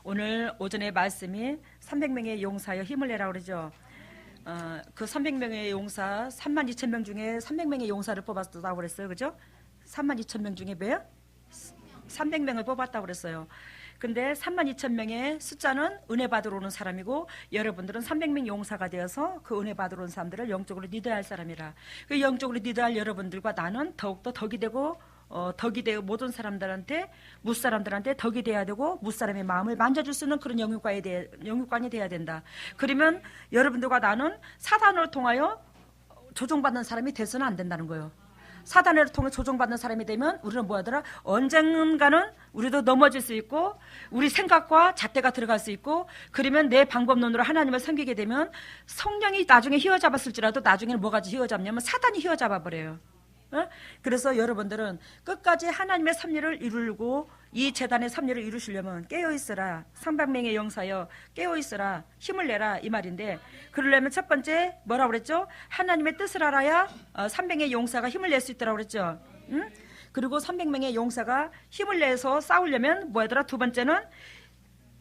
오늘 오전에 말씀이 300명의 용사여 힘을 내라 그러죠. 그 300명의 용사 32,000명 중에 300명의 용사를 뽑았다고 그랬어요. 그죠? 32,000명 중에 몇요? 300명을 뽑았다고 그랬어요. 근데 32,000명의 숫자는 은혜 받으러 오는 사람이고 여러분들은 300명 용사가 되어서 그 은혜 받으러 온 사람들을 영적으로 리드할 사람이라. 그 영적으로 리드할 여러분들과 나는 더욱더 덕이 되고 모든 사람들한테 무사람들한테 덕이 돼야 되고 무사람의 마음을 만져줄 수 있는 그런 영육관이 돼야 된다. 그러면 여러분들과 나는 사단을 통하여 조종받는 사람이 돼서는 안 된다는 거예요. 사단을 통해 조종받는 사람이 되면 우리는 뭐하더라? 언젠가는 우리도 넘어질 수 있고 우리 생각과 잣대가 들어갈 수 있고 그러면 내 방법론으로 하나님을 섬기게 되면 성령이 나중에 휘어잡았을지라도 나중에는 뭐가 휘어잡냐면 사단이 휘어잡아 버려요. 그래서 여러분들은 끝까지 하나님의 섭리를 이루고 이 재단의 섭리를 이루시려면 깨어있으라. 300명의 용사여 깨어있으라. 힘을 내라 이 말인데 그러려면 첫 번째 뭐라고 그랬죠? 하나님의 뜻을 알아야 300명의 용사가 힘을 낼 수 있다고 그랬죠. 그리고 300명의 용사가 힘을 내서 싸우려면 뭐하더라? 두 번째는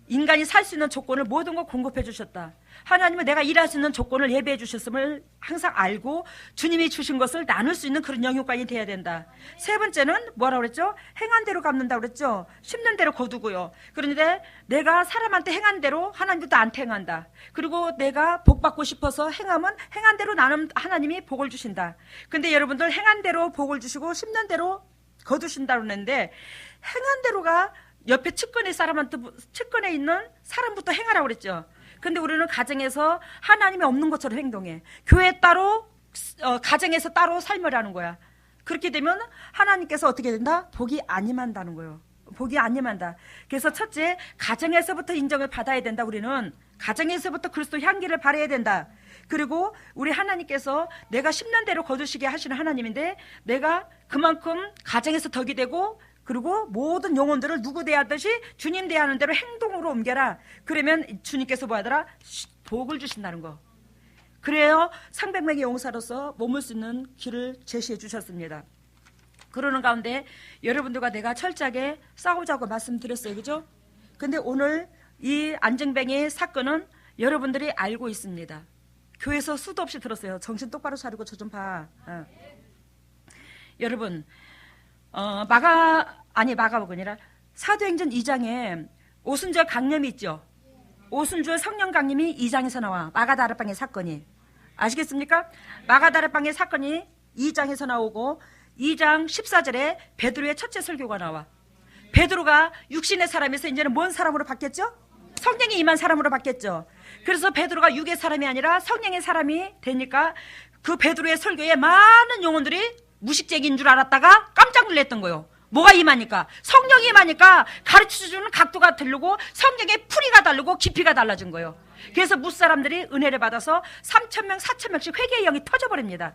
인간이 살 수 있는 조건을 모든 걸 공급해 주셨다. 하나님은 내가 일할 수 있는 조건을 예배해 주셨음을 항상 알고 주님이 주신 것을 나눌 수 있는 그런 영육관이 돼야 된다. 세 번째는 뭐라고 그랬죠? 행한 대로 갚는다고 그랬죠. 심는 대로 거두고요. 그런데 내가 사람한테 행한 대로 하나님도 나한테 행한다. 그리고 내가 복 받고 싶어서 행하면 행한 대로 나는 하나님이 복을 주신다. 근데 여러분들 행한 대로 복을 주시고 심는 대로 거두신다고 했는데 행한 대로가 옆에 측근에 있는 사람부터 행하라고 그랬죠. 근데 우리는 가정에서 하나님이 없는 것처럼 행동해. 교회 따로, 가정에서 따로 삶을 하는 거야. 그렇게 되면 하나님께서 어떻게 된다? 복이 안 임한다는 거예요. 복이 안 임한다. 그래서 첫째, 가정에서부터 인정을 받아야 된다. 우리는 가정에서부터 그리스도 향기를 발해야 된다. 그리고 우리 하나님께서 내가 심는 대로 거두시게 하시는 하나님인데 내가 그만큼 가정에서 덕이 되고 그리고 모든 영혼들을 누구 대하듯이 주님 대하는 대로 행동으로 옮겨라. 그러면 주님께서 뭐하더라? 복을 주신다는 거. 그래요 300명의 용사로서 머물 수 있는 길을 제시해 주셨습니다. 그러는 가운데 여러분들과 내가 철저하게 싸우자고 말씀드렸어요. 그죠? 근데 오늘 이 안정뱅이의 사건은 여러분들이 알고 있습니다. 교회에서 수도 없이 들었어요. 정신 똑바로 차리고 저 좀 봐. 여러분 마가복음 아니라 사도행전 2장에 오순절 강림이 있죠. 오순절 성령 강림이 2장에서 나와. 마가다락방의 사건이. 아시겠습니까? 마가다락방의 사건이 2장에서 나오고 2장 14절에 베드로의 첫째 설교가 나와. 베드로가 육신의 사람에서 이제는 뭔 사람으로 바뀌었죠? 성령이 임한 사람으로 바뀌었죠. 그래서 베드로가 육의 사람이 아니라 성령의 사람이 되니까 그 베드로의 설교에 많은 영혼들이 무식쟁이인 줄 알았다가 깜짝 놀랐던 거예요. 뭐가 임하니까? 성령이 임하니까 가르쳐주는 각도가 다르고 성령의 풀이가 다르고 깊이가 달라진 거예요. 그래서 무사람들이 은혜를 받아서 3,000명, 4,000명씩 회개의 영이 터져버립니다.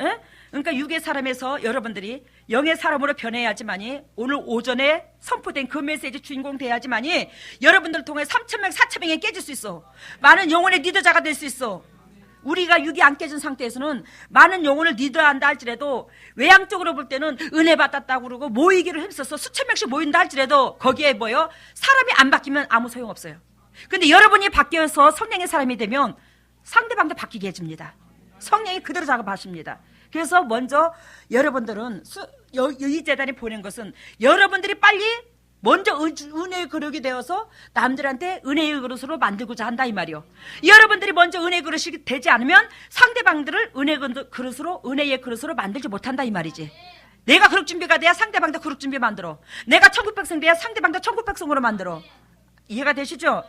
에? 그러니까 육의 사람에서 여러분들이 영의 사람으로 변해야지만이 오늘 오전에 선포된 그 메시지 주인공 돼야지만이 여러분들을 통해 3,000명, 4,000명이 깨질 수 있어. 많은 영혼의 리더자가 될 수 있어. 우리가 육이 안 깨진 상태에서는 많은 영혼을 리드한다 할지라도 외향적으로 볼 때는 은혜 받았다고 그러고 모이기를 힘써서 수천 명씩 모인다 할지라도 거기에 뭐요? 사람이 안 바뀌면 아무 소용없어요. 근데 여러분이 바뀌어서 성령의 사람이 되면 상대방도 바뀌게 해줍니다. 성령이 그대로 작업하십니다. 그래서 먼저 여러분들은 이 재단이 보낸 것은 여러분들이 빨리 먼저 은혜의 그릇이 되어서 남들한테 은혜의 그릇으로 만들고자 한다 이 말이요. 여러분들이 먼저 은혜의 그릇이 되지 않으면 상대방들을 은혜의 그릇으로 만들지 못한다 이 말이지. 내가 그릇 준비가 돼야 상대방도 그릇 준비 만들어. 내가 천국 백성 돼야 상대방도 천국 백성으로 만들어. 이해가 되시죠?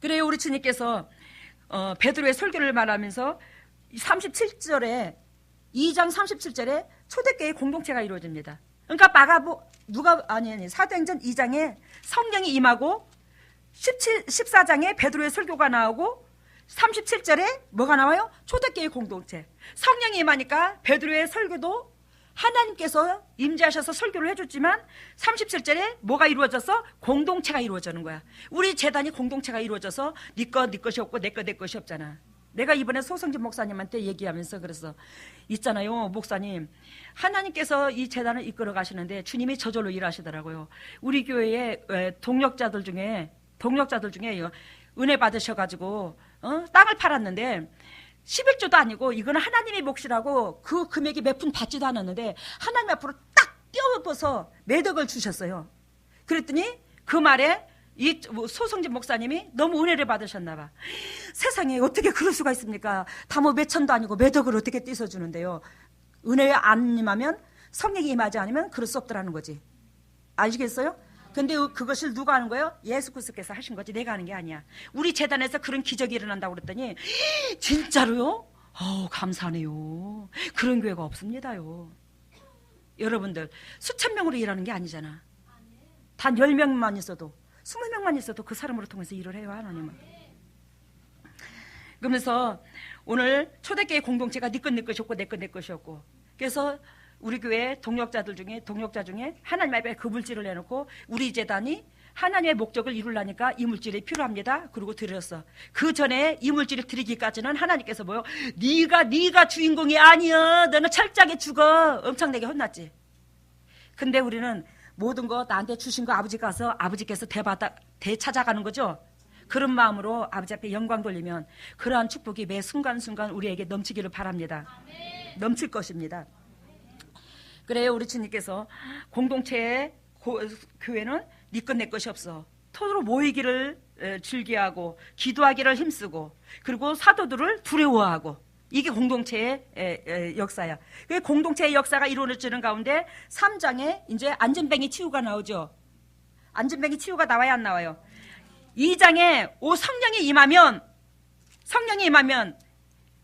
그래요. 우리 주님께서 베드로의 설교를 말하면서 37절에 2장 37절에 초대교회 공동체가 이루어집니다. 그러니까 사도행전 2장에 성령이 임하고 14장에 베드로의 설교가 나오고 37절에 뭐가 나와요? 초대교회 공동체. 성령이 임하니까 베드로의 설교도 하나님께서 임재하셔서 설교를 해줬지만 37절에 뭐가 이루어져서 공동체가 이루어지는 거야. 우리 재단이 공동체가 이루어져서 네 것이 없고 내 것이 없잖아. 내가 이번에 소성진 목사님한테 얘기하면서 그래서 있잖아요, 목사님, 하나님께서 이 재단을 이끌어 가시는데 주님이 저절로 일하시더라고요. 우리 교회에 동력자들 중에 은혜 받으셔가지고 땅을 팔았는데 11조도 아니고 이거는 하나님의 몫이라고 그 금액이 몇 푼 받지도 않았는데 하나님 앞으로 딱 뛰어벗어 매덕을 주셨어요. 그랬더니 그 말에 이 소성진 목사님이 너무 은혜를 받으셨나 봐. 세상에 어떻게 그럴 수가 있습니까? 다 뭐 몇천도 아니고 매덕을 어떻게 띄워주는데요. 은혜에 안 임하면, 성령이 임하지 않으면 그럴 수 없더라는 거지. 아시겠어요? 근데 그것을 누가 하는 거예요? 예수 그리스도께서 하신 거지, 내가 하는 게 아니야. 우리 재단에서 그런 기적이 일어난다고 그랬더니 진짜로요? 감사하네요. 그런 교회가 없습니다요. 여러분들 수천 명으로 일하는 게 아니잖아. 단 10명만 있어도 20명만 있어도 그 사람으로 통해서 일을 해요, 하나님은. 그러면서 오늘 초대교회 공동체가 네 것 내 것이었고 내 것 내 것이었고, 그래서 우리 교회 동역자 중에 하나님 앞에 그 물질을 내놓고 우리 재단이 하나님의 목적을 이루려니까 이 물질이 필요합니다. 그리고 드렸어. 그 전에 이 물질을 드리기까지는 하나님께서 뭐요? 네가 주인공이 아니야. 너는 철저하게 죽어. 엄청나게 혼났지. 근데 우리는 모든 거 나한테 주신 거 아버지 가서 아버지께서 되찾아가는 거죠. 그런 마음으로 아버지 앞에 영광 돌리면 그러한 축복이 매 순간순간 우리에게 넘치기를 바랍니다. 넘칠 것입니다. 그래요, 우리 주님께서 공동체의 교회는 네 것 내 것이 없어. 토로 모이기를 즐겨하고 기도하기를 힘쓰고 그리고 사도들을 두려워하고, 이게 공동체의 역사야. 그 공동체의 역사가 이루어지는 가운데 3장에 이제 안전뱅이 치유가 나오죠. 안전뱅이 치유가 나와야 안 나와요? 2장에 성령이 임하면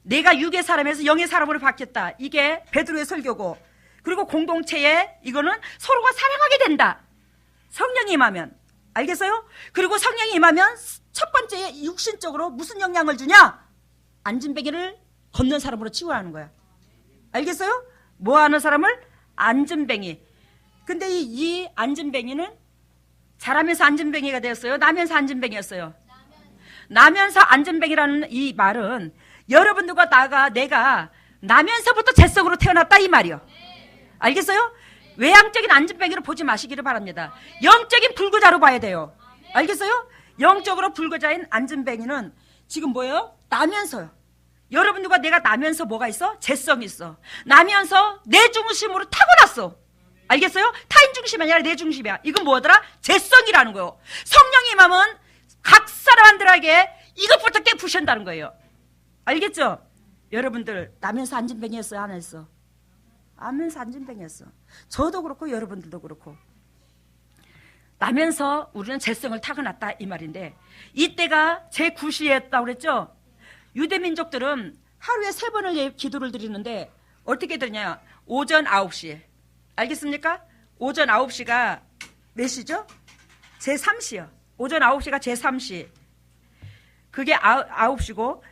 내가 육의 사람에서 영의 사람으로 바뀌었다. 이게 베드로의 설교고, 그리고 공동체에 이거는 서로가 사랑하게 된다. 성령이 임하면. 알겠어요? 그리고 성령이 임하면 첫 번째 육신적으로 무슨 영향을 주냐? 안전뱅이를 걷는 사람으로 치유하는 거야. 알겠어요? 뭐 하는 사람을? 안전뱅이. 근데 이 안전뱅이는 자라면서 안전뱅이가 되었어요? 나면서 안전뱅이였어요? 나면서 안전뱅이라는 이 말은 여러분들과 내가 나면서부터 재성으로 태어났다 이 말이요. 알겠어요? 외향적인 안전뱅이로 보지 마시기를 바랍니다. 영적인 불구자로 봐야 돼요. 알겠어요? 영적으로 불구자인 안전뱅이는 지금 뭐예요? 나면서요. 여러분들과 내가 나면서 뭐가 있어? 재성이 있어. 나면서 내 중심으로 타고났어. 알겠어요? 타인 중심이 아니라 내 중심이야. 이건 뭐더라? 재성이라는 거예요. 성령이 임하면 각 사람들에게 이것부터 깨부신다는 거예요. 알겠죠? 여러분들 나면서 안전뱅이였어요? 안 했어? 나면서 안전뱅이였어. 저도 그렇고 여러분들도 그렇고. 나면서 우리는 재성을 타고났다 이 말인데, 이때가 제9시였다고 그랬죠? 유대민족들은 하루에 3번을 기도를 드리는데 어떻게 드리냐? 오전 9시. 알겠습니까? 오전 9시가 몇 시죠? 제3시요. 오전 9시가 제3시. 그게 9시고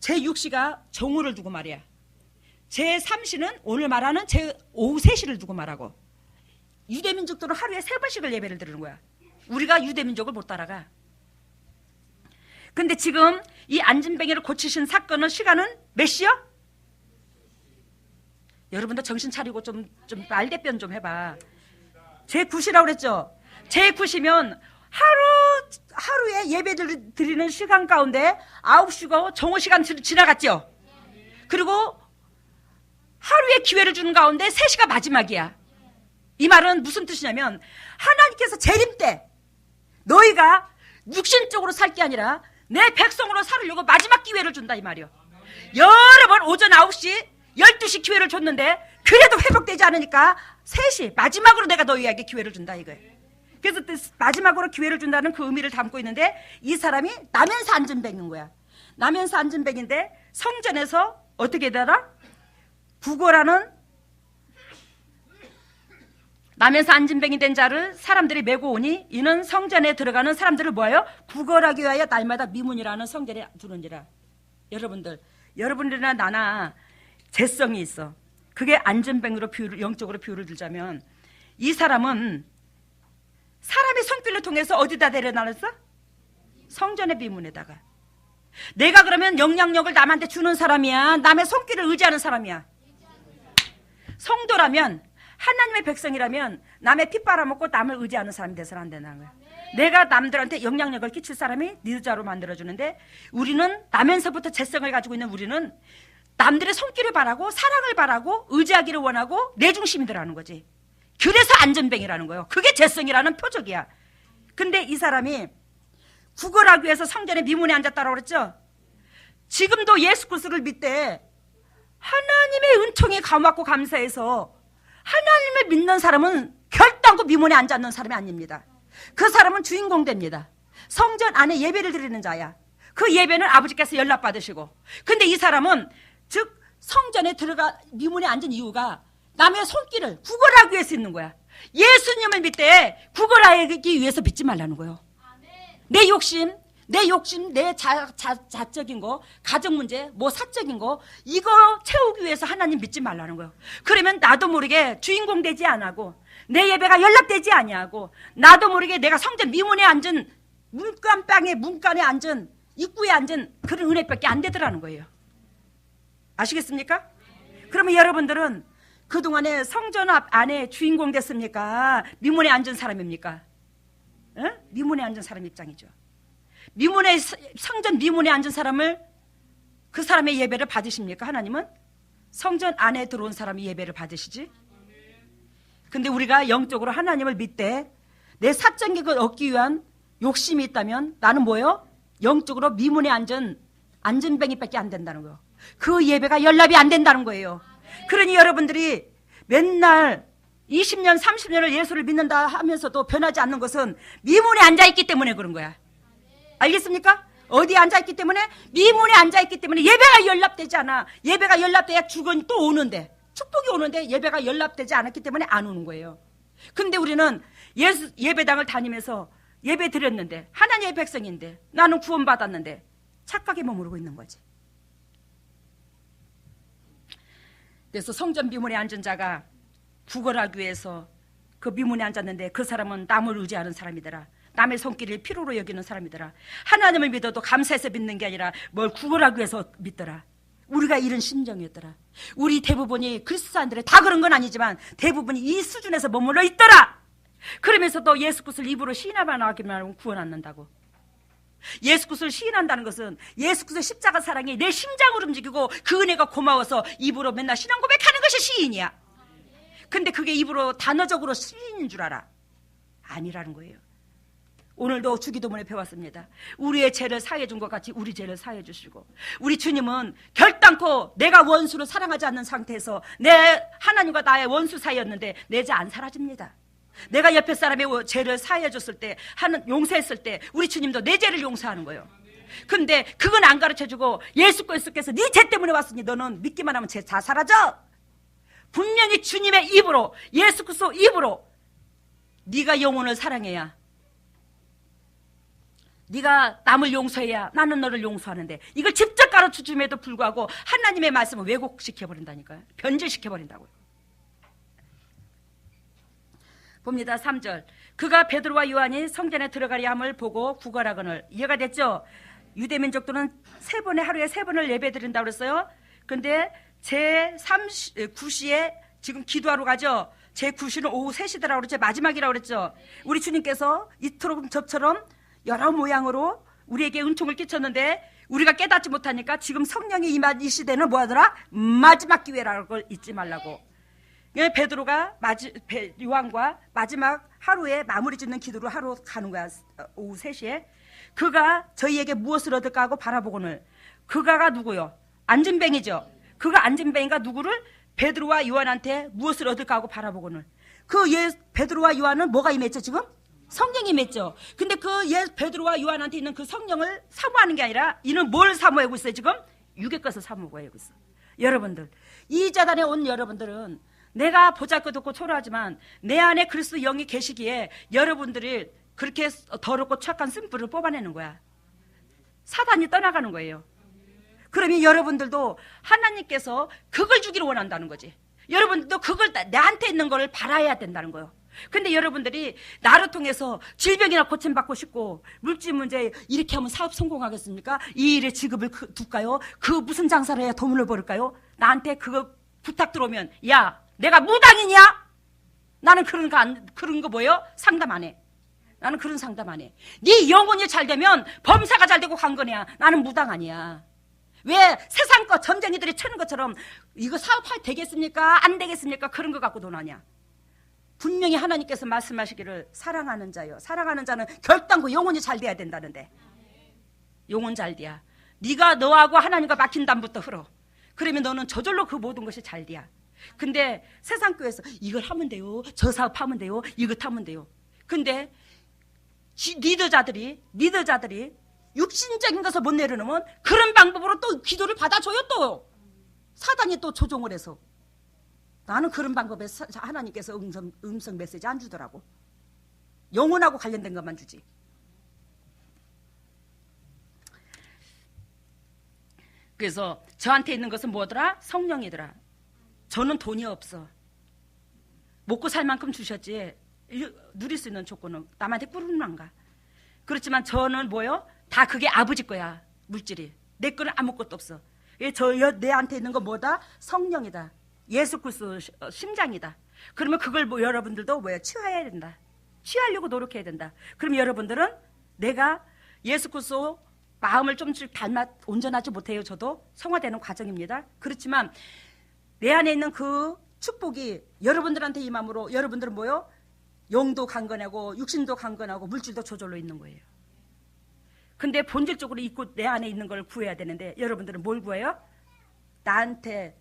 제6시가 정오를 두고 말이야. 제3시는 오늘 말하는 오후 3시를 두고 말하고. 유대민족들은 하루에 3번씩을 예배를 드리는 거야. 우리가 유대민족을 못 따라가. 근데 지금 이 안전뱅이를 고치신 사건은 시간은 몇 시요? 여러분들 정신 차리고 좀 말대변 좀 해봐. 제9시라고 그랬죠? 제9시면 하루에 예배를 드리는 시간 가운데 9시고 정오 시간 지나갔죠? 그리고 하루에 기회를 주는 가운데 3시가 마지막이야. 이 말은 무슨 뜻이냐면 하나님께서 재림 때 너희가 육신적으로 살 게 아니라 내 백성으로 살으려고 마지막 기회를 준다 이 말이요. 여러 번 오전 9시 12시 기회를 줬는데 그래도 회복되지 않으니까 3시 마지막으로 내가 너희에게 기회를 준다 이거예요. 그래서 마지막으로 기회를 준다는 그 의미를 담고 있는데, 이 사람이 나면서 안전뱅인 거야. 나면서 안전뱅인데 성전에서 어떻게 되더라? 구걸하는, 나면서 안전뱅이 된 자를 사람들이 메고 오니 이는 성전에 들어가는 사람들을 뭐예요? 구걸하기 위하여 날마다 미문이라는 성전에 두는지라. 여러분들이나 나나 재성이 있어. 그게 안전뱅이로 영적으로 비유를 들자면, 이 사람은 사람의 손길을 통해서 어디다 데려놨어? 성전의 비문에다가. 내가 그러면 영향력을 남한테 주는 사람이야? 남의 손길을 의지하는 사람이야? 성도라면, 하나님의 백성이라면 남의 피 빨아먹고 남을 의지하는 사람이 돼서는 안 되는 거야. 내가 남들한테 영향력을 끼칠 사람이 네 자로 만들어주는데, 우리는 나면서부터 재성을 가지고 있는 우리는 남들의 손길을 바라고 사랑을 바라고 의지하기를 원하고 내 중심이더라는 거지. 그래서 안전뱅이라는 거예요. 그게 재성이라는 표적이야. 근데 이 사람이 구걸하기 위해서 성전에 미문에 앉았다고 그랬죠. 지금도 예수 그리스도를 믿되 하나님의 은총이 감왔고 감사해서 하나님을 믿는 사람은 결단코 미문에 앉지 않는 사람이 아닙니다. 그 사람은 주인공 됩니다. 성전 안에 예배를 드리는 자야. 그 예배는 아버지께서 연락받으시고. 근데 이 사람은 즉 성전에 들어가 미문에 앉은 이유가 남의 손길을 구걸하기 위해서 있는 거야. 예수님을 믿되 구걸하기 위해서 믿지 말라는 거예요. 내 욕심, 내 자적인 거, 가정 문제, 뭐 사적인 거, 이거 채우기 위해서 하나님 믿지 말라는 거예요. 그러면 나도 모르게 주인공 되지 않고, 내 예배가 연락되지 아니하고, 나도 모르게 내가 성전 미문에 앉은, 문간에 앉은, 입구에 앉은 그런 은혜밖에 안 되더라는 거예요. 아시겠습니까? 그러면 여러분들은 그동안에 성전 앞 안에 주인공 됐습니까? 미문에 앉은 사람입니까? 미문에 앉은 사람 입장이죠. 성전 미문에 앉은 사람을, 그 사람의 예배를 받으십니까? 하나님은 성전 안에 들어온 사람이 예배를 받으시지. 근데 우리가 영적으로 하나님을 믿되 내 사적인 걸 얻기 위한 욕심이 있다면 나는 뭐예요? 영적으로 미문에 앉은 안전뱅이밖에 안 된다는 거예요. 그 예배가 연락이 안 된다는 거예요. 그러니 여러분들이 맨날 20년, 30년을 예수를 믿는다 하면서도 변하지 않는 것은 미문에 앉아있기 때문에 그런 거야. 알겠습니까? 어디에 앉아있기 때문에? 미문에 앉아있기 때문에 예배가 연락되지 않아. 예배가 연락돼야 죽은 또 오는데, 축복이 오는데 예배가 연락되지 않았기 때문에 안 오는 거예요. 근데 우리는 예배당을 다니면서 예배 드렸는데, 하나님의 백성인데, 나는 구원받았는데 착하게 머무르고 있는 거지. 그래서 성전 미문에 앉은 자가 구걸하기 위해서 그 미문에 앉았는데, 그 사람은 남을 의지하는 사람이더라. 남의 손길을 필요로 여기는 사람이더라. 하나님을 믿어도 감사해서 믿는 게 아니라 뭘 구걸하기 위해서 믿더라. 우리가 이런 심정이었더라. 우리 대부분이 그리스도인들이 다 그런 건 아니지만 대부분이 이 수준에서 머물러 있더라. 그러면서도 예수 그리스도를 입으로 시인하기만 하면 구원 안 난다고. 예수 그리스도를 시인한다는 것은 예수 그리스도 십자가 사랑이 내 심장을 움직이고 그 은혜가 고마워서 입으로 맨날 신앙 고백하는 것이 시인이야. 근데 그게 입으로 단어적으로 시인인 줄 알아? 아니라는 거예요. 오늘도 주기도문에 배웠습니다. 우리의 죄를 사해 준 것 같이 우리 죄를 사해 주시고, 우리 주님은 결단코 내가 원수를 사랑하지 않는 상태에서 내 하나님과 나의 원수 사이였는데 내 죄 안 사라집니다. 내가 옆에 사람의 죄를 사해 줬을 때, 용서했을 때 우리 주님도 내 죄를 용서하는 거예요. 근데 그건 안 가르쳐주고 예수 그리스도께서 네 죄 때문에 왔으니 너는 믿기만 하면 죄 다 사라져. 분명히 주님의 입으로, 예수 그리스도 입으로 네가 영혼을 사랑해야, 네가 남을 용서해야 나는 너를 용서하는데, 이걸 직접 가르쳐줌에도 불구하고 하나님의 말씀을 왜곡시켜버린다니까요. 변질시켜버린다고요. 봅니다. 3절. 그가 베드로와 요한이 성전에 들어가려 함을 보고 구걸하거늘. 이해가 됐죠? 유대민족들은 하루에 3번을 예배드린다고 그랬어요. 근데 제9시에 지금 기도하러 가죠. 제9시는 오후 3시더라고 그랬죠. 마지막이라고 그랬죠. 우리 주님께서 이토록 저처럼 여러 모양으로 우리에게 은총을 끼쳤는데 우리가 깨닫지 못하니까 지금 성령이 임한 이 시대는 뭐하더라? 마지막 기회라는 걸 잊지 말라고. 베드로가 요한과 마지막 하루에 마무리 짓는 기도로 하루 가는 거야. 오후 3시에. 그가 저희에게 무엇을 얻을까 하고 바라보고는, 그가가 누구요? 안진뱅이죠. 그가 안진뱅이가 누구를? 베드로와 요한한테 무엇을 얻을까 하고 바라보고는. 베드로와 요한은 뭐가 임했죠 지금? 성령이 임했죠. 근데 베드로와 요한한테 있는 그 성령을 사모하는 게 아니라 이는 뭘 사모하고 있어요 지금? 육의 것을 사모하고 있어. 여러분들, 이 자단에 온 여러분들은 내가 보잘것없고 초라하지만 내 안에 그리스도 영이 계시기에 여러분들이 그렇게 더럽고 착한 쓴뿌리를 뽑아내는 거야. 사단이 떠나가는 거예요. 그러면 여러분들도 하나님께서 그걸 주기를 원한다는 거지. 여러분들도 그걸 나한테 있는 걸 바라야 된다는 거예요. 근데 여러분들이 나를 통해서 질병이나 고침받고 싶고 물질 문제 이렇게 하면 사업 성공하겠습니까? 이 일에 직업을 둘까요? 그 무슨 장사를 해야 돈을 벌을까요? 나한테 그거 부탁 들어오면 야 내가 무당이냐? 나는 그런 거 뭐예요? 상담 안 해. 나는 그런 상담 안 해. 네 영혼이 잘 되면 범사가 잘 되고 관건이야. 나는 무당 아니야. 왜 세상 거 점쟁이들이 치는 것처럼 이거 사업할 되겠습니까? 안 되겠습니까? 그런 거 갖고 돈 하냐? 분명히 하나님께서 말씀하시기를 사랑하는 자요. 사랑하는 자는 결단코 영혼이 잘 돼야 된다는데. 영혼 잘 돼야. 네가 너하고 하나님과 막힌 담부터 흘러. 그러면 너는 저절로 그 모든 것이 잘 돼야. 근데 세상 교회에서 이걸 하면 돼요. 저 사업하면 돼요. 이것 하면 돼요. 근데 리더자들이 육신적인 것을 못 내려놓으면 그런 방법으로 또 기도를 받아줘요. 또 사단이 또 조종을 해서. 나는 그런 방법에 하나님께서 음성 메시지 안 주더라고. 영혼하고 관련된 것만 주지. 그래서 저한테 있는 것은 뭐더라? 성령이더라. 저는 돈이 없어. 먹고 살 만큼 주셨지. 누릴 수 있는 조건은 남한테 꾸르는 안 가. 그렇지만 저는 뭐요? 다 그게 아버지 거야. 물질이. 내 거는 아무것도 없어. 내한테 있는 건 뭐다? 성령이다. 예수 그리스도 심장이다. 그러면 그걸 여러분들도 취해야 된다. 취하려고 노력해야 된다. 그럼 여러분들은 내가 예수 그리스도 마음을 좀씩 온전하지 못해요. 저도 성화되는 과정입니다. 그렇지만 내 안에 있는 그 축복이 여러분들한테 임함으로 여러분들은 뭐요? 영도 강건하고 육신도 강건하고 물질도 저절로 있는 거예요. 근데 본질적으로 있고 내 안에 있는 걸 구해야 되는데 여러분들은 뭘 구해요? 나한테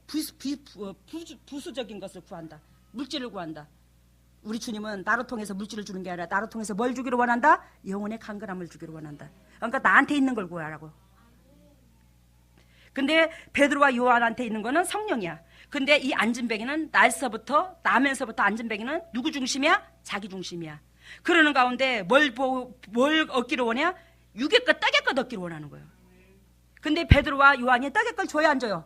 부수적인 것을 구한다. 물질을 구한다. 우리 주님은 나를 통해서 물질을 주는 게 아니라 나를 통해서 뭘 주기를 원한다? 영혼의 강건함을 주기를 원한다. 그러니까 나한테 있는 걸 구하라고. 근데 베드로와 요한한테 있는 거는 성령이야. 근데 이 안진뱅이는 나면서부터 안진뱅이는 누구 중심이야? 자기 중심이야. 그러는 가운데 뭘 얻기를 원해? 육의 것, 떡의 것 얻기를 원하는 거예요. 근데 베드로와 요한이 떡의 걸 줘야 안 줘요?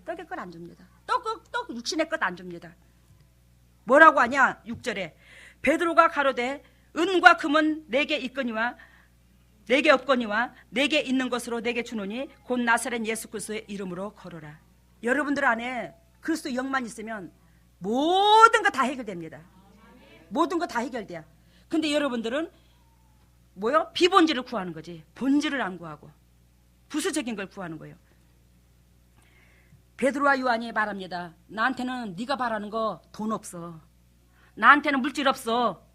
떡의 걸 안 줍니다. 떡 육신의 것 안 줍니다. 뭐라고 하냐? 6절에 베드로가 가로되 은과 금은 내게 있거니와 내게 없거니와 내게 있는 것으로 내게 주노니 곧 나사렛 예수 그리스도의 이름으로 걸어라. 여러분들 안에 그리스도 영만 있으면 모든 거 다 해결됩니다. 모든 거 다 해결돼요. 근데 여러분들은 뭐요? 비본질을 구하는 거지. 본질을 안 구하고 부수적인 걸 구하는 거예요. 베드로와 요한이 말합니다. 나한테는 네가 바라는 거 돈 없어. 나한테는 물질 없어.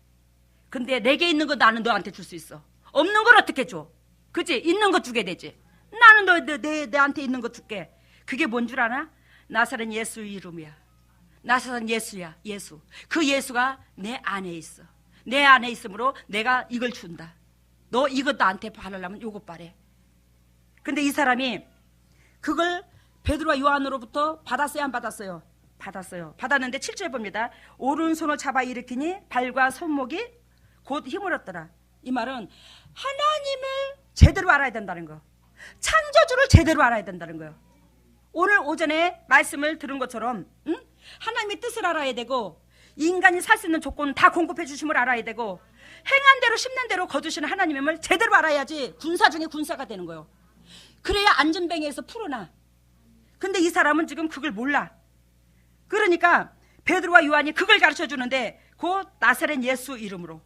근데 내게 있는 거 나는 너한테 줄 수 있어. 없는 걸 어떻게 줘? 그치? 있는 거 주게 되지. 나는 내한테 있는 거 줄게. 그게 뭔 줄 아나? 나사렛 예수 이름이야. 나사렛 예수야. 예수. 그 예수가 내 안에 있어. 내 안에 있으므로 내가 이걸 준다. 너 이거 나한테 바르려면 요것 바래. 근데 이 사람이 그걸 베드로와 요한으로부터 받았어요? 안 받았어요? 받았어요. 받았는데 7절 봅니다. 오른손을 잡아 일으키니 발과 손목이 곧 힘을 얻더라. 이 말은 하나님을 제대로 알아야 된다는 거. 창조주를 제대로 알아야 된다는 거예요. 오늘 오전에 말씀을 들은 것처럼 하나님의 뜻을 알아야 되고 인간이 살 수 있는 조건 다 공급해 주심을 알아야 되고 행한 대로 심는 대로 거두시는 하나님임을 제대로 알아야지 군사 중에 군사가 되는 거예요. 그래야 안전뱅이에서 풀어나. 근데 이 사람은 지금 그걸 몰라. 그러니까 베드로와 요한이 그걸 가르쳐 주는데 곧 나사렛 예수 이름으로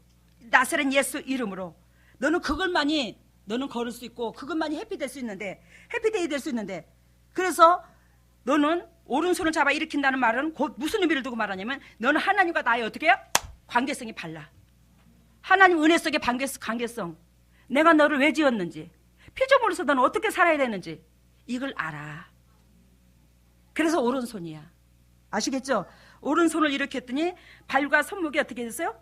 너는 그것만이 너는 걸을 수 있고 그것만이 해피데이 될 수 있는데 그래서 너는 오른손을 잡아 일으킨다는 말은 곧 무슨 의미를 두고 말하냐면 너는 하나님과 나의 어떻게 해요? 관계성이 발라. 하나님 은혜 속의 관계성. 내가 너를 왜 지었는지 피조물로서 너는 어떻게 살아야 되는지 이걸 알아. 그래서 오른손이야. 아시겠죠? 오른손을 일으켰더니 발과 손목이 어떻게 됐어요?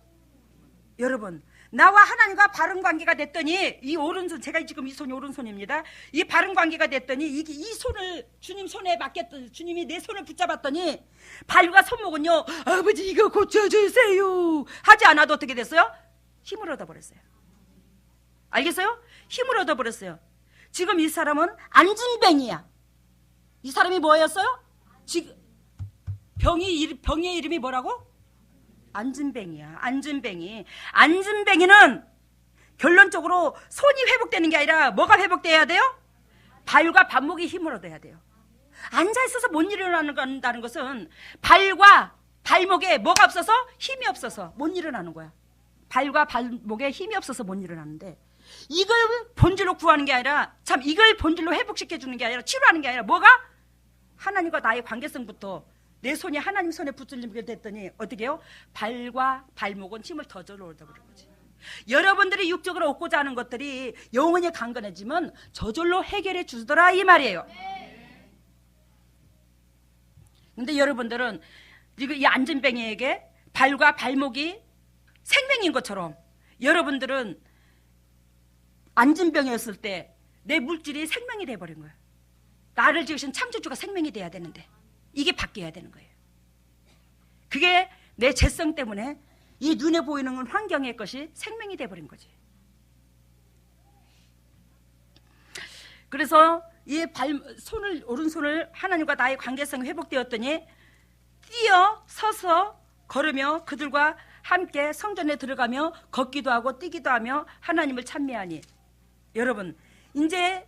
여러분 나와 하나님과 바른 관계가 됐더니 이 오른손, 제가 지금 이 손이 오른손입니다. 이 바른 관계가 됐더니 이 손을 주님 손에 맡겼더니 주님이 내 손을 붙잡았더니 발과 손목은요 아버지 이거 고쳐주세요 하지 않아도 어떻게 됐어요? 힘을 얻어버렸어요. 알겠어요? 힘을 얻어버렸어요. 지금 이 사람은 안진뱅이야. 이 사람이 뭐였어요? 지금 병의 이름이 뭐라고? 안진뱅이야. 안진뱅이. 안진뱅이는 결론적으로 손이 회복되는 게 아니라 뭐가 회복돼야 돼요? 발과 발목이 힘을 얻어야 돼요. 앉아있어서 못 일어나는 것은 발과 발목에 뭐가 없어서? 힘이 없어서 못 일어나는 거야. 발과 발목에 힘이 없어서 못 일어나는데, 이걸 본질로 구하는 게 아니라, 참 이걸 본질로 회복시켜주는 게 아니라, 치료하는 게 아니라 뭐가? 하나님과 나의 관계성부터 내 손이 하나님 손에 붙들리게 됐더니 어떻게 해요? 발과 발목은 힘을 더 저절로 그런 거지. 여러분들이 육적으로 얻고자 하는 것들이 영혼이 강건해지면 저절로 해결해 주더라 이 말이에요. 근데 여러분들은 이 안진뱅이에게 발과 발목이 생명인 것처럼, 여러분들은 안진병이었을 때 내 물질이 생명이 돼버린 거예요. 나를 지으신 창조주가 생명이 돼야 되는데 이게 바뀌어야 되는 거예요. 그게 내 죄성 때문에 이 눈에 보이는 환경의 것이 생명이 돼버린 거지. 그래서 이 오른손을 하나님과 나의 관계성이 회복되었더니 뛰어 서서 걸으며 그들과 함께 성전에 들어가며 걷기도 하고 뛰기도 하며 하나님을 찬미하니, 여러분 이제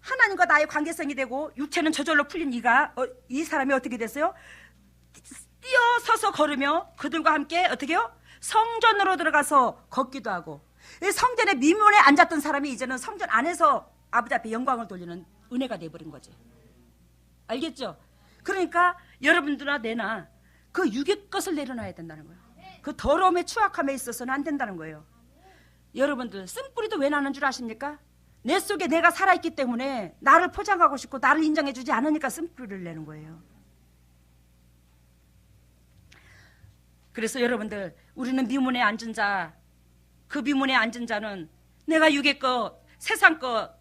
하나님과 나의 관계성이 되고 육체는 저절로 풀린 이 사람이 어떻게 됐어요? 뛰어 서서 걸으며 그들과 함께 어떻게 해요? 성전으로 들어가서 걷기도 하고. 성전의 미문에 앉았던 사람이 이제는 성전 안에서 아버지 앞에 영광을 돌리는 은혜가 돼버린 거지. 알겠죠? 그러니까 여러분들나 내나 그 육의 것을 내려놔야 된다는 거예요. 그 더러움의 추악함에 있어서는 안 된다는 거예요. 여러분들 쓴뿌리도 왜 나는 줄 아십니까? 내 속에 내가 살아있기 때문에 나를 포장하고 싶고 나를 인정해 주지 않으니까 쓴뿌리를 내는 거예요. 그래서 여러분들, 우리는 미문에 앉은 자, 그 미문에 앉은 자는 내가 육의 것, 세상 것,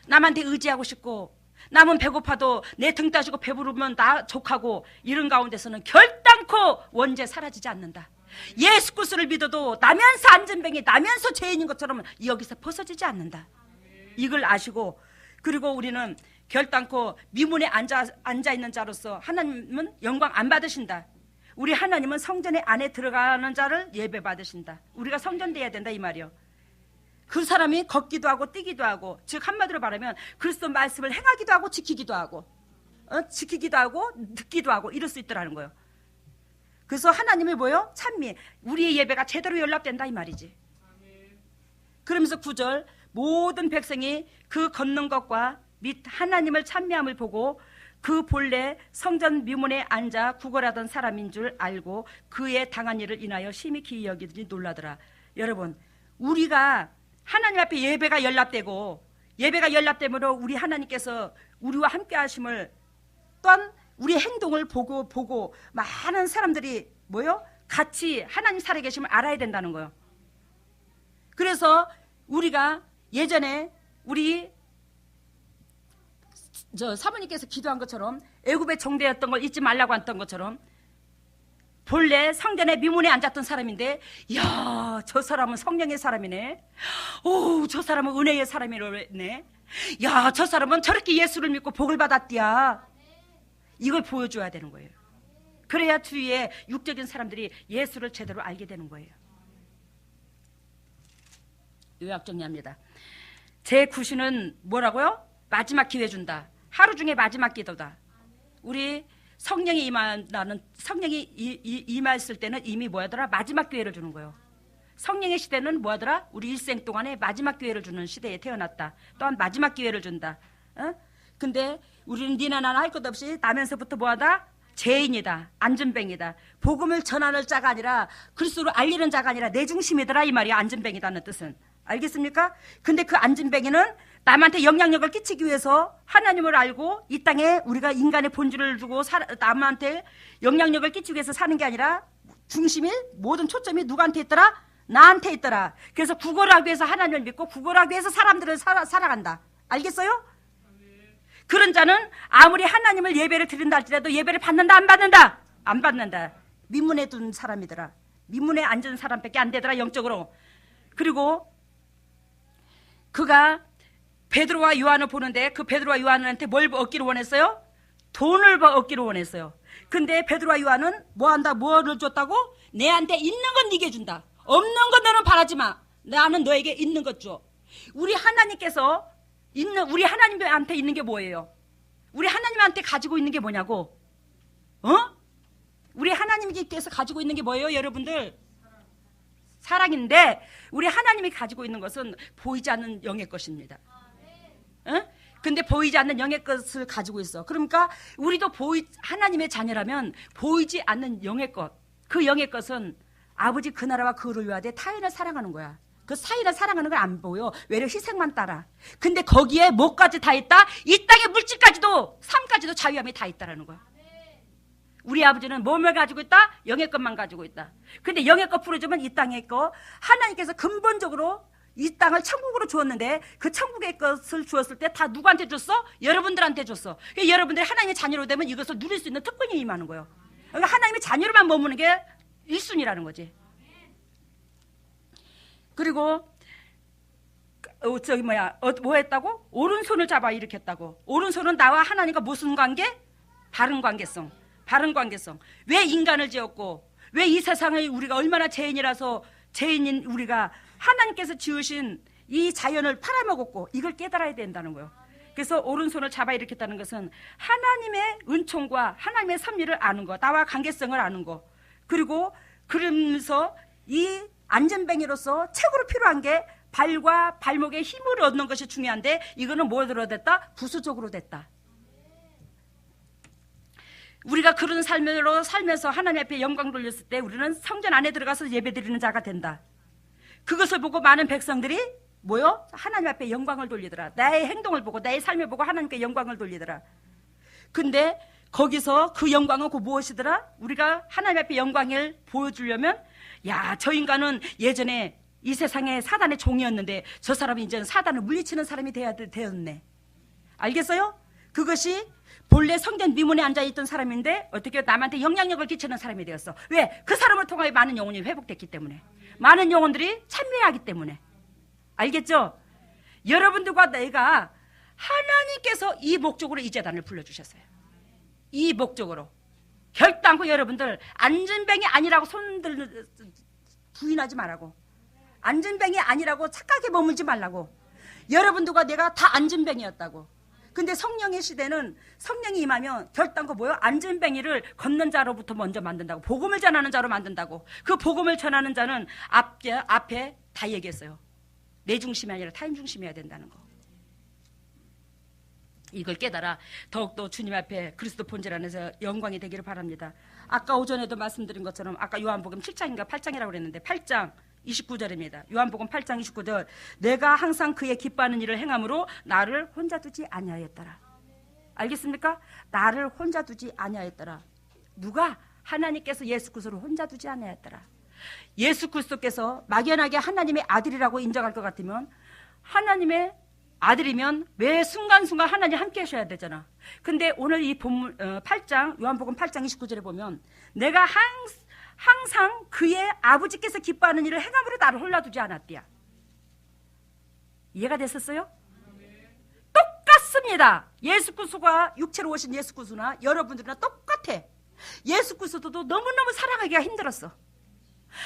남한테 의지하고 싶고, 남은 배고파도 내 등 따지고 배부르면 나 족하고, 이런 가운데서는 결단코 원죄 사라지지 않는다. 예수 그리스도를 믿어도 나면서 안진뱅이, 나면서 죄인인 것처럼 여기서 벗어지지 않는다. 이걸 아시고, 그리고 우리는 결단코 미문에 앉아 있는 자로서 하나님은 영광 안 받으신다. 우리 하나님은 성전의 안에 들어가는 자를 예배 받으신다. 우리가 성전돼야 된다 이 말이요. 그 사람이 걷기도 하고 뛰기도 하고, 즉 한마디로 말하면 그리스도 말씀을 행하기도 하고 지키기도 하고, 지키기도 하고 듣기도 하고 이럴 수 있더라는 거예요. 그래서 하나님을 뭐요? 찬미, 우리의 예배가 제대로 연락된다 이 말이지. 그러면서 9절, 모든 백성이 그 걷는 것과 및 하나님을 찬미함을 보고 그 본래 성전 미문에 앉아 구걸하던 사람인 줄 알고 그의 당한 일을 인하여 심히 기이 여기더니 놀라더라. 여러분, 우리가 하나님 앞에 예배가 연락되고, 예배가 연락되므로 우리 하나님께서 우리와 함께 하심을, 또한 우리의 행동을 보고 많은 사람들이 뭐요? 같이 하나님 살아계심을 알아야 된다는 거예요. 그래서 우리가 예전에 우리 사모님께서 기도한 것처럼 애굽의 종대였던 걸 잊지 말라고 했던 것처럼, 본래 성전의 미문에 앉았던 사람인데, 야, 저 사람은 성령의 사람이네. 오, 저 사람은 은혜의 사람이네. 야, 저 사람은 저렇게 예수를 믿고 복을 받았디야. 이걸 보여줘야 되는 거예요. 그래야 주위에 육적인 사람들이 예수를 제대로 알게 되는 거예요. 요약 정리합니다. 제9시는 뭐라고요? 마지막 기회 준다. 하루 중에 마지막 기도다. 우리 성령이 임했을 때는 이미 뭐하더라? 마지막 기회를 주는 거예요. 성령의 시대는 뭐하더라? 우리 일생 동안에 마지막 기회를 주는 시대에 태어났다. 또한 마지막 기회를 준다. 근데 우리는 니나 나나 할 것 없이 나면서부터 뭐하다? 죄인이다. 안진뱅이다. 복음을 전하는 자가 아니라, 그리스도를 알리는 자가 아니라 내 중심이더라 이 말이야. 안진뱅이다는 뜻은. 알겠습니까? 근데 그 안진뱅이는 남한테 영향력을 끼치기 위해서 하나님을 알고 이 땅에 우리가 인간의 본질을 두고 남한테 영향력을 끼치기 위해서 사는 게 아니라, 중심이, 모든 초점이 누구한테 있더라? 나한테 있더라. 그래서 구걸하기 위해서 하나님을 믿고 구걸하기 위해서 사람들을 살아간다. 알겠어요? 그런 자는 아무리 하나님을 예배를 드린다 할지라도 예배를 받는다 안 받는다? 안 받는다. 민문에 둔 사람이더라. 민문에 앉은 사람밖에 안 되더라 영적으로. 그리고 그가 베드로와 요한을 보는데, 그 베드로와 요한한테 뭘 얻기를 원했어요? 돈을 얻기를 원했어요. 근데 베드로와 요한은 뭐한다? 뭐를 줬다고? 내한테 있는 건 네게 준다. 없는 건 너는 바라지 마. 나는 너에게 있는 것 줘. 우리 하나님께서 우리 하나님한테 있는 게 뭐예요? 우리 하나님한테 가지고 있는 게 뭐냐고? 우리 하나님께서 가지고 있는 게 뭐예요, 여러분들? 사랑인데 우리 하나님이 가지고 있는 것은 보이지 않는 영의 것입니다. 근데 보이지 않는 영의 것을 가지고 있어. 그러니까 우리도 하나님의 자녀라면 보이지 않는 영의 것, 그 영의 것은 아버지 그 나라와 그 의를 위하되 타인을 사랑하는 거야. 그 사이를 사랑하는 건 안 보여. 외려 희생만 따라. 근데 거기에 뭐까지 다 있다? 이 땅의 물질까지도, 삶까지도 자유함이 다 있다라는 거야. 우리 아버지는 몸을 가지고 있다? 영의 것만 가지고 있다. 근데 영의 것 풀어주면 이 땅의 것, 하나님께서 근본적으로 이 땅을 천국으로 주었는데 그 천국의 것을 주었을 때 다 누구한테 줬어? 여러분들한테 줬어. 여러분들이 하나님의 자녀로 되면 이것을 누릴 수 있는 특권이 임하는 거예요. 그러니까 하나님의 자녀로만 머무는 게 1순위라는 거지. 그리고 뭐 했다고? 오른손을 잡아 일으켰다고. 오른손은 나와 하나님과 무슨 관계? 바른 관계성. 바른 관계성. 왜 인간을 지었고 왜 이 세상에 우리가 얼마나 죄인이라서 죄인인 우리가 하나님께서 지으신 이 자연을 팔아먹었고 이걸 깨달아야 된다는 거예요. 그래서 오른손을 잡아 일으켰다는 것은 하나님의 은총과 하나님의 섭리를 아는 거, 나와 관계성을 아는 거. 그리고 그러면서 이 안전뱅이로서 최고로 필요한 게 발과 발목에 힘을 얻는 것이 중요한데 이거는 뭐로 됐다? 부수적으로 됐다. 우리가 그런 삶으로 살면서 하나님 앞에 영광 돌렸을 때 우리는 성전 안에 들어가서 예배드리는 자가 된다. 그것을 보고 많은 백성들이 뭐요? 하나님 앞에 영광을 돌리더라. 나의 행동을 보고 나의 삶을 보고 하나님께 영광을 돌리더라. 근데 거기서 그 영광은 그 무엇이더라? 우리가 하나님 앞에 영광을 보여주려면 야, 저 인간은 예전에 이 세상에 사단의 종이었는데 저 사람이 이제는 사단을 물리치는 사람이 되었네. 알겠어요? 그것이 본래 성전 미문에 앉아있던 사람인데 어떻게 남한테 영향력을 끼치는 사람이 되었어. 왜? 그 사람을 통하여 많은 영혼이 회복됐기 때문에, 많은 영혼들이 참여하기 때문에. 알겠죠? 여러분들과 내가 하나님께서 이 목적으로 이 재단을 불러주셨어요. 이 목적으로. 결단코 여러분들 안전뱅이 아니라고 손들 부인하지 말라고. 안전뱅이 아니라고 착각에 머물지 말라고. 여러분들과 내가 다 안전뱅이였다고. 근데 성령의 시대는 성령이 임하면 결단코 뭐요? 안전뱅이를 걷는 자로부터 먼저 만든다고. 복음을 전하는 자로 만든다고. 그 복음을 전하는 자는 앞에 다 얘기했어요. 내 중심이 아니라 타인 중심이어야 된다는 거. 이걸 깨달아 더욱더 주님 앞에 그리스도 본질 안에서 영광이 되기를 바랍니다. 아까 오전에도 말씀드린 것처럼 아까 요한복음 7장인가 8장이라고 그랬는데 8장 29절입니다. 요한복음 8장 29절. 내가 항상 그의 기뻐하는 일을 행함으로 나를 혼자 두지 아니하였더라. 알겠습니까? 나를 혼자 두지 아니하였더라. 누가? 하나님께서 예수 그리스도를 혼자 두지 아니하였더라. 예수 그리스도께서 막연하게 하나님의 아들이라고 인정할 것 같으면 하나님의 아들이면 매 순간순간 하나님 함께 하셔야 되잖아. 근데 오늘 이 본문 8장 요한복음 8장 29절에 보면 내가 항상 그의 아버지께서 기뻐하는 일을 행함으로 나를 홀라두지 않았디야. 이해가 됐었어요? 똑같습니다. 예수 그리스도가 육체로 오신 예수 그리스도나 여러분들이나 똑같아. 예수 그리스도도 너무너무 사랑하기가 힘들었어.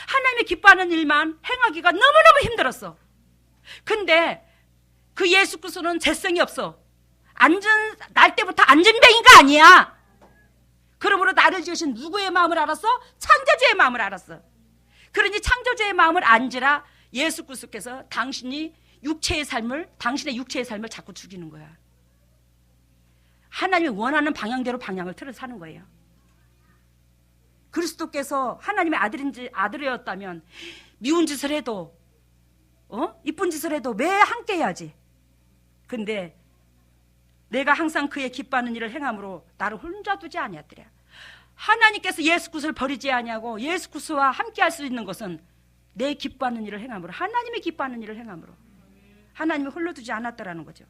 하나님이 기뻐하는 일만 행하기가 너무너무 힘들었어. 근데 그 예수 그리스도는 재성이 없어. 날 때부터 안전뱅이가 아니야. 그러므로 나를 지으신 누구의 마음을 알았어? 창조주의 마음을 알았어. 그러니 창조주의 마음을 안지라 예수 그리스도께서 당신의 육체의 삶을 자꾸 죽이는 거야. 하나님이 원하는 방향대로 방향을 틀어 사는 거예요. 그리스도께서 하나님의 아들이었다면 미운 짓을 해도 이쁜 짓을 해도 매 함께 해야지. 근데 내가 항상 그의 기뻐하는 일을 행함으로 나를 혼자 두지 아니하더라. 하나님께서 예수 그리스도를 버리지 아니하고 예수 그리스도와 함께 할 수 있는 것은 내 기뻐하는 일을 행함으로, 하나님이 기뻐하는 일을 행함으로 하나님이 홀로 두지 않았다라는 거죠.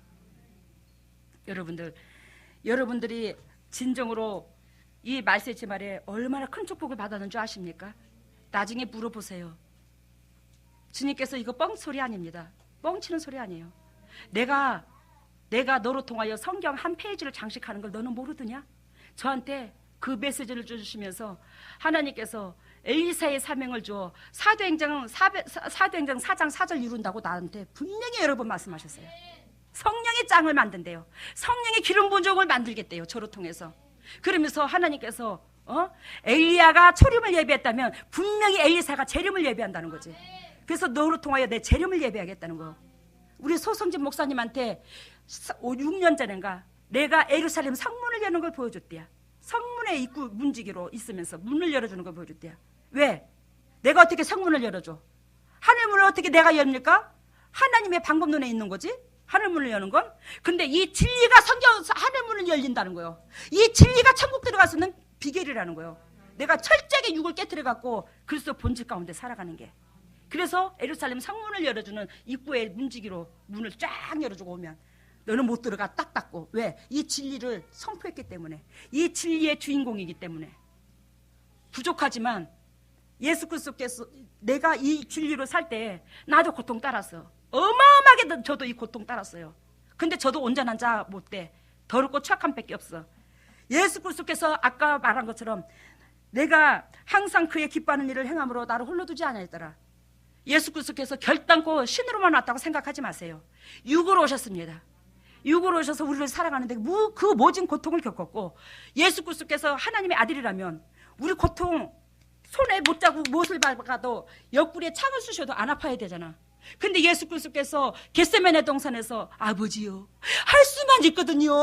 여러분들이 진정으로 이 말세지 말에 얼마나 큰 축복을 받았는 줄 아십니까? 나중에 물어보세요. 주님께서 이거 뻥소리 아닙니다. 뻥치는 소리 아니에요. 내가 너로 통하여 성경 한 페이지를 장식하는 걸 너는 모르더냐? 저한테 그 메시지를 주시면서 하나님께서 엘리사의 사명을 줘. 사도행전 4장 4절 이룬다고 나한테 분명히 여러 번 말씀하셨어요. 성령의 짱을 만든대요. 성령의 기름 부족을 만들겠대요. 저를 통해서. 그러면서 하나님께서 엘리야가 초림을 예비했다면 분명히 엘리사가 재림을 예비한다는 거지. 그래서 너로 통하여 내 재림을 예비하겠다는 거. 우리 소성진 목사님한테 6년 전인가 내가 예루살렘 성문을 여는 걸 보여줬대요. 성문의 입구 문지기로 있으면서 문을 열어주는 걸 보여줬대요. 왜? 내가 어떻게 성문을 열어줘? 하늘문을 어떻게 내가 엽니까? 하나님의 방법론에 있는 거지. 하늘문을 여는 건. 근데 이 진리가 하늘문을 열린다는 거예요. 이 진리가 천국 들어갈 수 있는 비결이라는 거예요. 내가 철저하게 육을 깨트려 갖고 그리스도 본질 가운데 살아가는 게. 그래서 예루살렘 성문을 열어주는 입구의 문지기로 문을 쫙 열어주고 오면 너는 못 들어가, 딱 닫고. 왜? 이 진리를 선포했기 때문에. 이 진리의 주인공이기 때문에. 부족하지만 예수 그리스도께서 내가 이 진리로 살 때 나도 고통 따랐어. 어마어마하게 저도 이 고통 따랐어요. 근데 저도 온전한 자 못 돼. 더럽고 추악한 밖에 없어. 예수 그리스도께서 아까 말한 것처럼 내가 항상 그의 기뻐하는 일을 행함으로 나를 홀로 두지 않았더라. 예수 그리스도께서 결단코 신으로만 왔다고 생각하지 마세요. 육으로 오셨습니다. 육으로 오셔서 우리를 살아가는데 그 모진 고통을 겪었고, 예수 그리스도께서 하나님의 아들이라면 우리 고통 손에 못 잡고 못을 밟아도 옆구리에 창을 쑤셔도 안 아파야 되잖아. 근데 예수 그리스도께서 겟세마네 동산에서 아버지요, 할 수만 있거든요.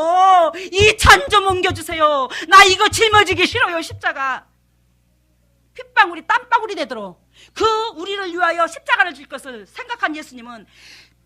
이 잔 좀 옮겨주세요. 나 이거 짊어지기 싫어요. 십자가. 핏방울이 땀방울이 되도록 그 우리를 위하여 십자가를 질 것을 생각한 예수님은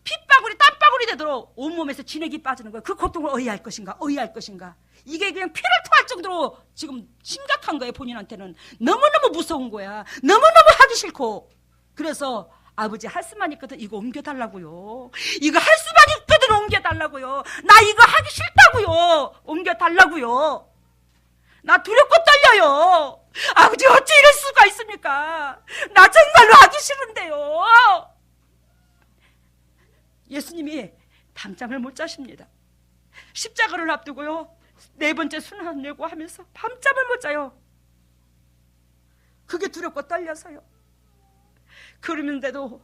핏방울이 땀방울이 되도록 온몸에서 진액이 빠지는 거예요. 그 고통을 어이할 것인가, 어이할 것인가. 이게 그냥 피를 토할 정도로 지금 심각한 거예요. 본인한테는 너무너무 무서운 거야. 너무너무 하기 싫고. 그래서 아버지, 할 수만 있거든 이거 옮겨달라고요. 이거 할 수만 있거든 옮겨달라고요. 나 이거 하기 싫다고요. 옮겨달라고요. 나 두렵고 떨려요. 아버지, 어찌 이럴 수가 있습니까? 나 정말로 하기 싫은데요. 예수님이 밤잠을 못 자십니다. 십자가를 앞두고요, 4번째 순환하려고 하면서 밤잠을 못 자요. 그게 두렵고 떨려서요. 그러는데도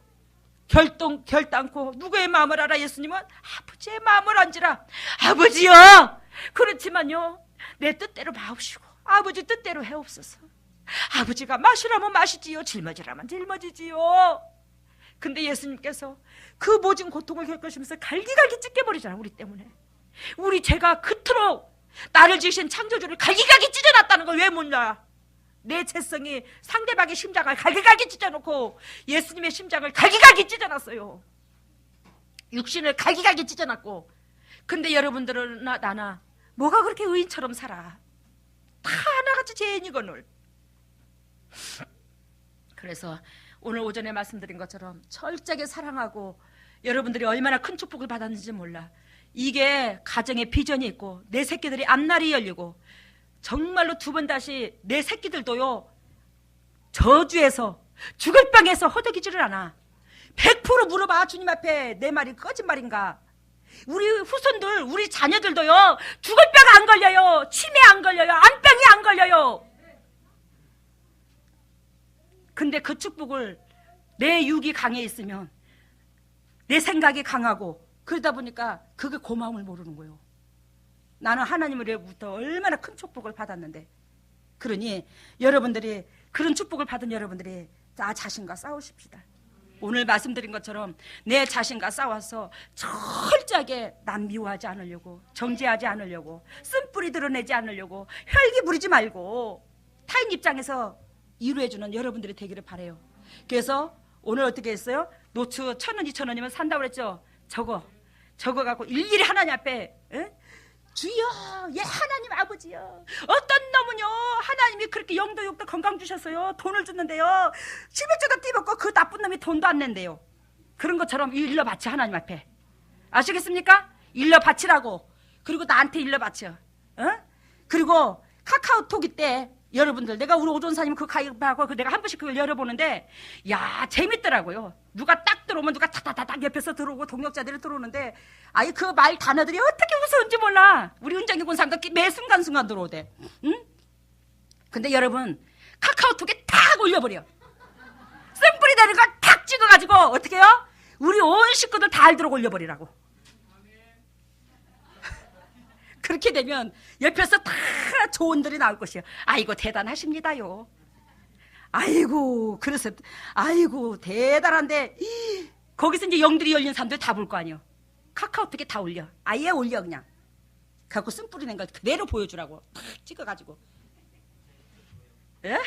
결단코 누구의 마음을 알아? 예수님은 아버지의 마음을 안지라. 아버지요, 그렇지만요, 내 뜻대로 마옵시고 아버지 뜻대로 해옵소서. 아버지가 마시라면 마시지요, 짊어지라면 짊어지지요. 근데 예수님께서 그 모진 고통을 겪으시면서 갈기갈기 찢겨버리잖아. 우리 때문에. 우리 죄가 그토록 나를 지으신 창조주를 갈기갈기 찢어놨다는 걸 왜 몰라? 내 죄성이 상대방의 심장을 갈기갈기 찢어놓고 예수님의 심장을 갈기갈기 찢어놨어요. 육신을 갈기갈기 찢어놨고. 근데 여러분들은 나나 뭐가 그렇게 의인처럼 살아? 다 하나같이 죄인이거늘. 그래서 오늘 오전에 말씀드린 것처럼 철저하게 사랑하고, 여러분들이 얼마나 큰 축복을 받았는지 몰라. 이게 가정에 비전이 있고 내 새끼들이 앞날이 열리고, 정말로 2번 다시 내 새끼들도요, 저주에서 죽을 방에서 허덕이지를 않아. 100% 물어봐. 주님 앞에 내 말이 거짓말인가? 우리 후손들, 우리 자녀들도요, 죽을 병 안 걸려요. 치매 안 걸려요. 암병이 안 걸려요. 근데 그 축복을 내 육이 강해 있으면 내 생각이 강하고, 그러다 보니까 그게 고마움을 모르는 거예요. 나는 하나님으로부터 얼마나 큰 축복을 받았는데. 그러니 여러분들이, 그런 축복을 받은 여러분들이 나 자신과 싸우십시다. 오늘 말씀드린 것처럼 내 자신과 싸워서 철저하게 남 미워하지 않으려고, 정죄하지 않으려고, 쓴뿌리 드러내지 않으려고, 혈기 부리지 말고 타인 입장에서 이루어주는 여러분들이 되기를 바라요. 그래서 오늘 어떻게 했어요? 노트 1,000원, 2,000원이면 산다고 그랬죠? 적어 갖고 일일이 하나님 앞에, 주여, 예, 하나님 아버지요, 어떤 놈은요, 하나님이 그렇게 영도 육도 건강 주셨어요. 돈을 줬는데요, 11조도 띠먹고 그 나쁜 놈이 돈도 안 낸대요. 그런 것처럼 일러 바치. 하나님 앞에. 아시겠습니까? 일러 바치라고. 그리고 나한테 일러 바쳐. 그리고 카카오톡이 때 여러분들, 내가 우리 오전사님 그 가입하고 내가 한 번씩 그걸 열어보는데, 야, 재밌더라고요. 누가 딱 들어오면 누가 타타타닥 옆에서 들어오고 동역자들이 들어오는데, 아예 그 말 단어들이 어떻게 무서운지 몰라. 우리 은정이 군상도 매 순간순간 들어오대. 응? 근데 여러분, 카카오톡에 다 올려버려. 쓴뿌리 되는 걸 탁 찍어가지고 어떻게 해요? 우리 온 식구들 다 알도록 올려버리라고. 그렇게 되면 옆에서 다 조언들이 나올 것이에요. 아이고 대단하십니다요. 아이고 그래서 아이고 대단한데 거기서 이제 영들이 열린 사람들 다 볼 거 아니에요. 카카오톡에 다 올려. 아예 올려 그냥. 갖고 쓴뿌리 낸 걸 그대로 보여주라고 탁 찍어가지고. 예?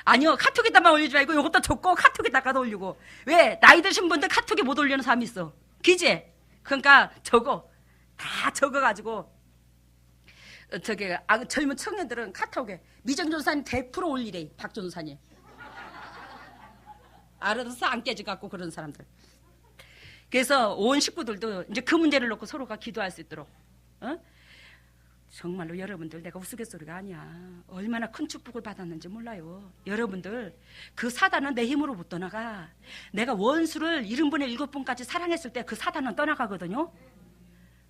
아니요 카톡에다만 올리지 말고 이것도 적고 카톡에다가도 올리고. 왜? 나이 드신 분들 카톡에 못 올리는 사람이 있어. 기지? 그러니까 적어. 다 적어가지고 저기 젊은 청년들은 카톡에 미정전사님 100% 올리래. 박전사님 알아서 안 깨져갖고 그런 사람들. 그래서 온 식구들도 이제 그 문제를 놓고 서로가 기도할 수 있도록. 정말로 여러분들 내가 우스갯소리가 아니야. 얼마나 큰 축복을 받았는지 몰라요. 여러분들 그 사단은 내 힘으로 못 떠나가. 내가 원수를 70분의 7분까지 사랑했을 때 그 사단은 떠나가거든요.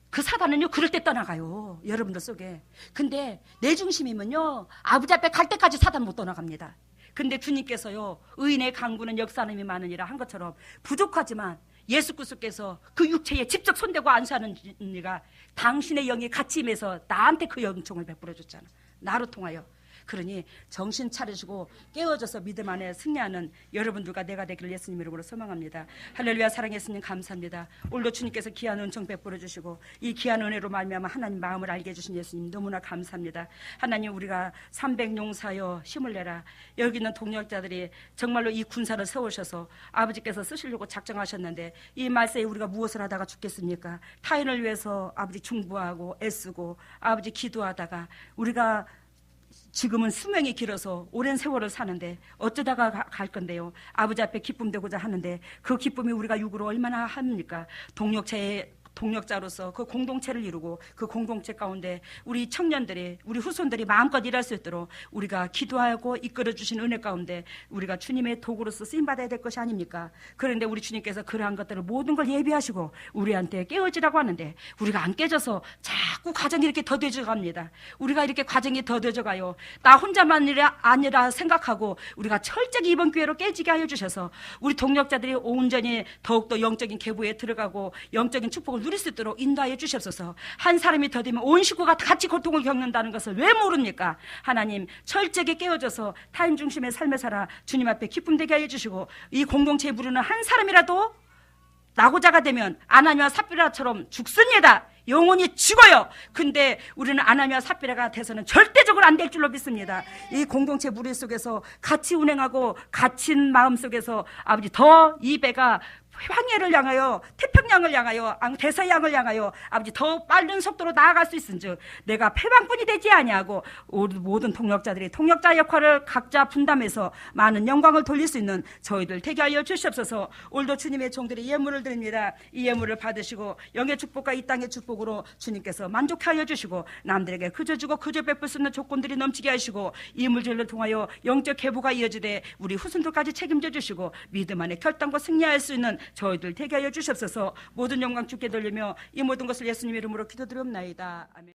그 사단은요 그럴 때 떠나가요. 여러분들 속에. 근데 내 중심이면요 아버지 앞에 갈 때까지 사단 못 떠나갑니다. 근데 주님께서요 의인의 강구는 역사함이 많으니라 한 것처럼 부족하지만 예수 그리스도께서 그 육체에 직접 손대고 안수하는 이가 당신의 영이 같이 임해서 나한테 그 영총을 베풀어 줬잖아. 나로 통하여. 그러니 정신 차리시고 깨어져서 믿음 안에 승리하는 여러분들과 내가 되기를 예수님 이름으로 소망합니다. 할렐루야. 사랑의 예수님 감사합니다. 오늘도 주님께서 귀한 은총 베풀어 주시고 이 귀한 은혜로 말미암아 하나님 마음을 알게 해주신 예수님 너무나 감사합니다. 하나님 우리가 300용사여 힘을 내라. 여기 있는 동역자들이 정말로 이 군사를 세우셔서 아버지께서 쓰시려고 작정하셨는데 이 말세에 우리가 무엇을 하다가 죽겠습니까? 타인을 위해서 아버지 중보하고 애쓰고 아버지 기도하다가 우리가 지금은 수명이 길어서 오랜 세월을 사는데 어쩌다가 갈 건데요. 아버지 앞에 기쁨 되고자 하는데 그 기쁨이 우리가 육으로 얼마나 합니까? 동역자로서 그 공동체를 이루고 그 공동체 가운데 우리 청년들이 우리 후손들이 마음껏 일할 수 있도록 우리가 기도하고 이끌어주신 은혜 가운데 우리가 주님의 도구로서 쓰임받아야 될 것이 아닙니까? 그런데 우리 주님께서 그러한 것들을 모든 걸 예비하시고 우리한테 깨어지라고 하는데 우리가 안 깨져서 자꾸 과정이 이렇게 더뎌져 갑니다. 우리가 이렇게 과정이 더뎌져 가요. 나 혼자만 아니라 생각하고 우리가 철저히 이번 기회로 깨지게 하여 주셔서 우리 동역자들이 온전히 더욱더 영적인 계보에 들어가고 영적인 축복을 누릴 수 있도록 인도하여 주시옵소서. 한 사람이 더디면 온 식구가 같이 고통을 겪는다는 것을 왜 모릅니까? 하나님 철저하게 깨어져서 타인 중심의 삶을 살아 주님 앞에 기쁨 되게 하여 주시고 이 공동체에 부르는 한 사람이라도 낙오자가 되면 아나니와 삽비라처럼 죽습니다. 영원히 죽어요. 근데 우리는 아나니와 삽비라가 돼서는 절대적으로 안 될 줄로 믿습니다. 이 공동체 무리 속에서 같이 운행하고 갇힌 마음 속에서 아버지 더 이 배가 황해를 향하여 태평양을 향하여 대서양을 향하여 아버지 더 빠른 속도로 나아갈 수 있은즉 내가 패방뿐이 되지 아니하고 모든 동역자들이 동역자 역할을 각자 분담해서 많은 영광을 돌릴 수 있는 저희들 되게 하여 주시옵소서. 오늘도 주님의 종들이 예물을 드립니다. 이 예물을 받으시고 영의 축복과 이 땅의 축복으로 주님께서 만족하여 주시고 남들에게 그저 주고 그저 베풀 수 있는 조건들이 넘치게 하시고 이 물질을 통하여 영적 계보가 이어지되 우리 후손들까지 책임져 주시고 믿음 안에 결단과 승리할 수 있는 저희들 되게 하여 주시옵소서. 모든 영광 주께 돌리며 이 모든 것을 예수님 이름으로 기도드리옵나이다. 아멘.